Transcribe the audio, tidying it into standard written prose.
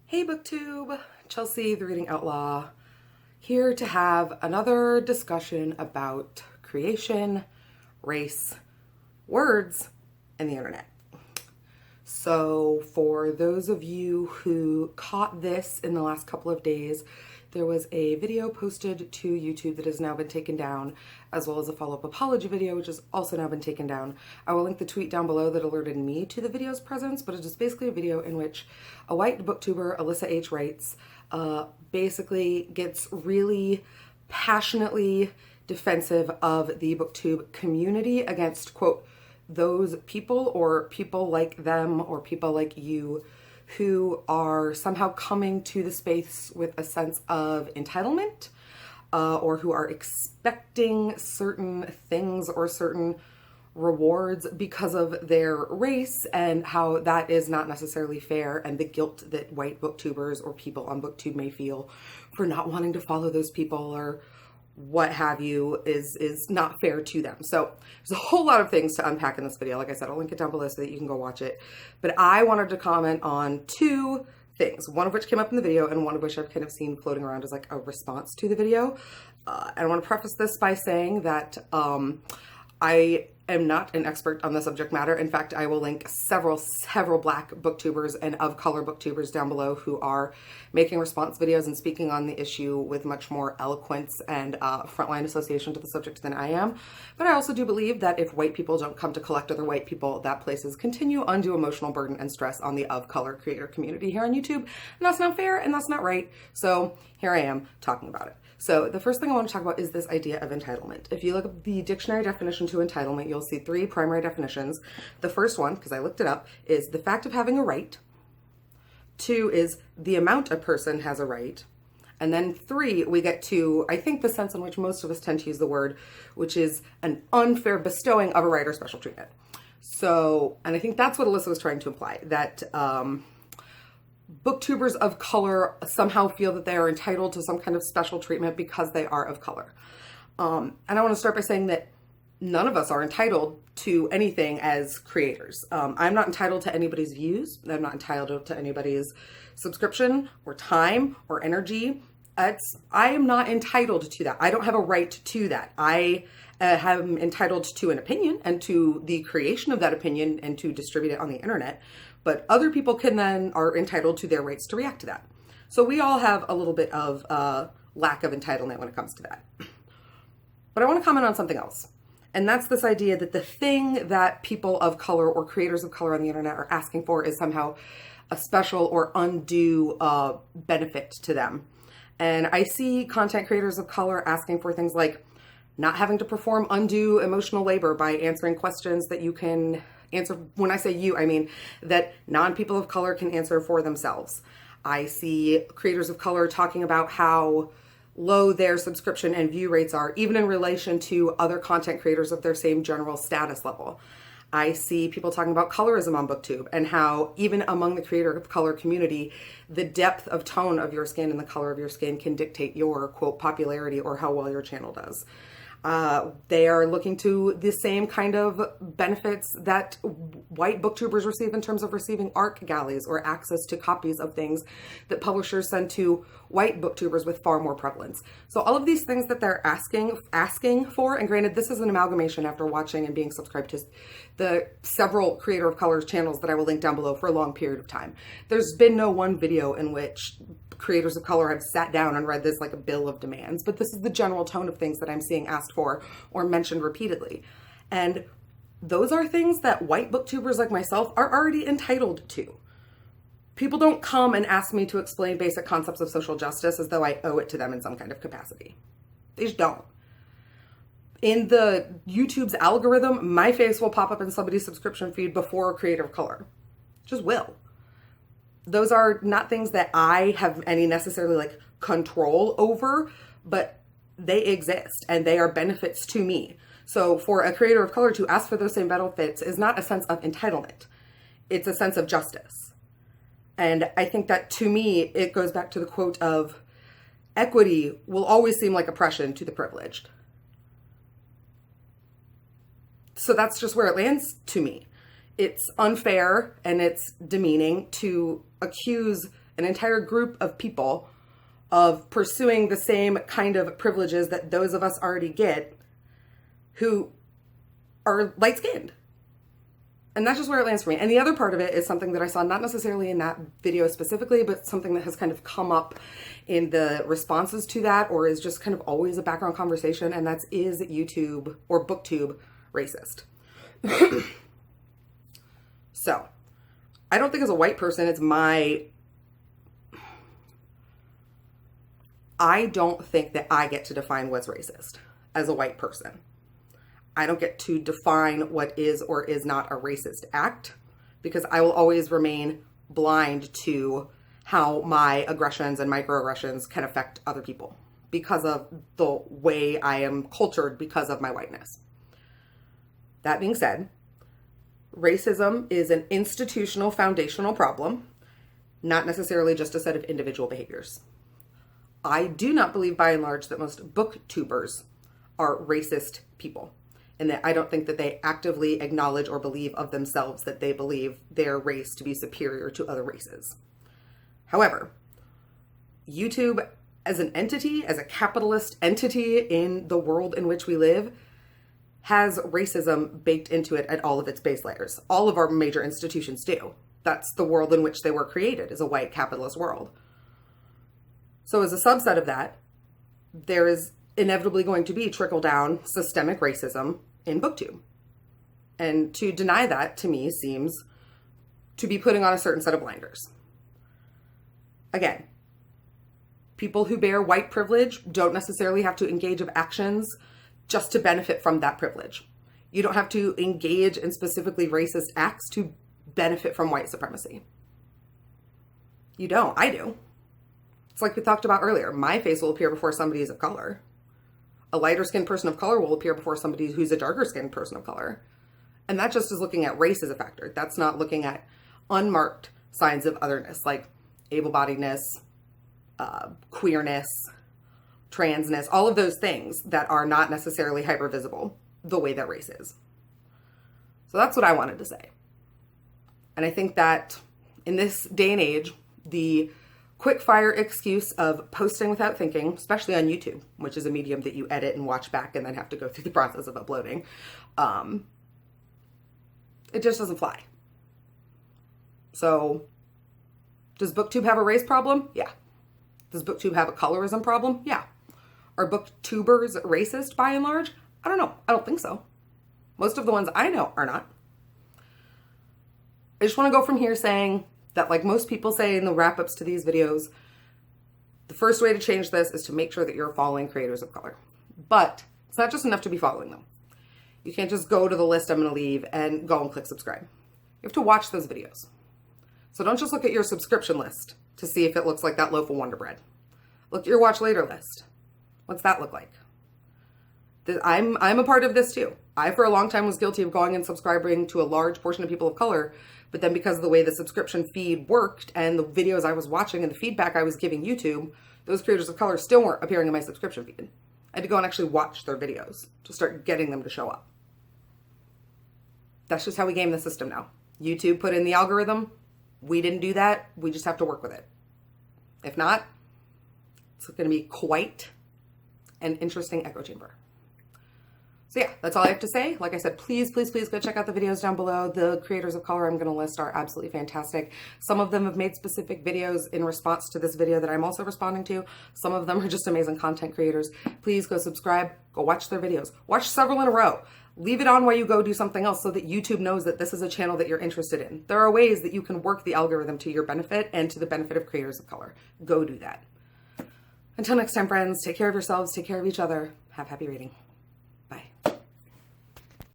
Hey Booktube, Chelsea the Reading Outlaw, here to have another discussion about creation, race, words, and the internet. So for those of you who caught this in the last couple of days, there was a video posted to YouTube that has now been taken down, as well as a follow-up apology video, which has also now been taken down. I will link the tweet down below that alerted me to the video's presence, but it is basically a video in which a white booktuber, Alyssa H. Wrights, basically gets really passionately defensive of the booktube community against, quote, those people or people like them or people like you who are somehow coming to the space with a sense of entitlement or who are expecting certain things or certain rewards because of their race, and how that is not necessarily fair, and the guilt that white booktubers or people on booktube may feel for not wanting to follow those people or what have you is not fair to them. So there's a whole lot of things to unpack in this video. Like I said, I'll link it down below so that you can go watch it. But I wanted to comment on two things, one of which came up in the video and one of which I've kind of seen floating around as like a response to the video. I want to preface this by saying that I am not an expert on the subject matter. In fact, I will link several Black booktubers and of color booktubers down below who are making response videos and speaking on the issue with much more eloquence and frontline association to the subject than I am. But I also do believe that if white people don't come to collect other white people, that places continue undue emotional burden and stress on the of color creator community here on YouTube. And that's not fair and that's not right. So here I am talking about it. So the first thing I want to talk about is this idea of entitlement. If you look at the dictionary definition to entitlement, you'll see three primary definitions. The first one, because I looked it up, is the fact of having a right. Two is the amount a person has a right. And then three, we get to, I think, the sense in which most of us tend to use the word, which is an unfair bestowing of a right or special treatment. So, and I think that's what Alyssa was trying to imply, that booktubers of color somehow feel that they are entitled to some kind of special treatment because they are of color. And I want to start by saying that none of us are entitled to anything as creators. I'm not entitled to anybody's views. I'm not entitled to anybody's subscription or time or energy. I am not entitled to that. I don't have a right to that. I am entitled to an opinion and to the creation of that opinion and to distribute it on the internet. But other people are entitled to their rights to react to that. So we all have a little bit of lack of entitlement when it comes to that. But I want to comment on something else. And that's this idea that the thing that people of color or creators of color on the internet are asking for is somehow a special or undue benefit to them. And I see content creators of color asking for things like not having to perform undue emotional labor by answering questions that you can answer. When I say you, I mean that non-people of color can answer for themselves. I see creators of color talking about how low their subscription and view rates are, even in relation to other content creators of their same general status level. I see people talking about colorism on BookTube and how even among the creator of color community, the depth of tone of your skin and the color of your skin can dictate your, quote, popularity or how well your channel does. They are looking to the same kind of benefits that white booktubers receive in terms of receiving art galleys or access to copies of things that publishers send to white booktubers with far more prevalence. So all of these things that they're asking for, and granted, this is an amalgamation after watching and being subscribed to the several creator of color channels that I will link down below for a long period of time. There's been no one video in which creators of color have sat down and read this like a bill of demands, but this is the general tone of things that I'm seeing asked for or mentioned repeatedly. And those are things that white booktubers like myself are already entitled to. People don't come and ask me to explain basic concepts of social justice as though I owe it to them in some kind of capacity. They just don't. In the YouTube's algorithm, my face will pop up in somebody's subscription feed before a creator of color. Just will. Those are not things that I have any necessarily like control over, but they exist and they are benefits to me. So for a creator of color to ask for those same benefits is not a sense of entitlement. It's a sense of justice. And I think that to me, it goes back to the quote of equity will always seem like oppression to the privileged. So that's just where it lands to me. It's unfair and it's demeaning to accuse an entire group of people of pursuing the same kind of privileges that those of us already get who are light-skinned. And that's just where it lands for me. And the other part of it is something that I saw, not necessarily in that video specifically, but something that has kind of come up in the responses to that, or is just kind of always a background conversation, and that's, is YouTube or Booktube racist? So, I don't think as a white person, I don't think that I get to define what's racist as a white person. I don't get to define what is or is not a racist act, because I will always remain blind to how my aggressions and microaggressions can affect other people because of the way I am cultured because of my whiteness. That being said, racism is an institutional foundational problem, not necessarily just a set of individual behaviors. I do not believe by and large that most booktubers are racist people, and that I don't think that they actively acknowledge or believe of themselves that they believe their race to be superior to other races. However, YouTube as an entity, as a capitalist entity in the world in which we live, has racism baked into it at all of its base layers. All of our major institutions do. That's the world in which they were created, is a white capitalist world. So as a subset of that, there is inevitably going to be trickle-down systemic racism in Booktube. And to deny that, to me, seems to be putting on a certain set of blinders. Again, people who bear white privilege don't necessarily have to engage in actions just to benefit from that privilege. You don't have to engage in specifically racist acts to benefit from white supremacy. You don't. I do. It's like we talked about earlier. My face will appear before somebody is of color. A lighter skinned person of color will appear before somebody who's a darker skinned person of color. And that just is looking at race as a factor. That's not looking at unmarked signs of otherness, like able-bodiedness, queerness, transness, all of those things that are not necessarily hyper-visible the way that race is. So that's what I wanted to say. And I think that in this day and age, the quick fire excuse of posting without thinking, especially on YouTube, which is a medium that you edit and watch back and then have to go through the process of uploading, it just doesn't fly. So does Booktube have a race problem? Yeah. Does Booktube have a colorism problem? Yeah. Are booktubers racist by and large? I don't know. I don't think so. Most of the ones I know are not. I just want to go from here saying that, like most people say in the wrap-ups to these videos, the first way to change this is to make sure that you're following creators of color. But it's not just enough to be following them. You can't just go to the list I'm going to leave and go and click subscribe. You have to watch those videos. So don't just look at your subscription list to see if it looks like that loaf of Wonder Bread. Look at your watch later list. What's that look like? I'm a part of this too. I, for a long time, was guilty of going and subscribing to a large portion of people of color, but then because of the way the subscription feed worked and the videos I was watching and the feedback I was giving YouTube, those creators of color still weren't appearing in my subscription feed. I had to go and actually watch their videos to start getting them to show up. That's just how we game the system now. YouTube put in the algorithm. We didn't do that. We just have to work with it. If not, it's going to be quite an interesting echo chamber. So yeah, that's all I have to say. Like I said, please, please, please go check out the videos down below. The creators of color I'm going to list are absolutely fantastic. Some of them have made specific videos in response to this video that I'm also responding to. Some of them are just amazing content creators. Please go subscribe, go watch their videos. Watch several in a row. Leave it on while you go do something else so that YouTube knows that this is a channel that you're interested in. There are ways that you can work the algorithm to your benefit and to the benefit of creators of color. Go do that. Until next time, friends, take care of yourselves, take care of each other. Have happy reading.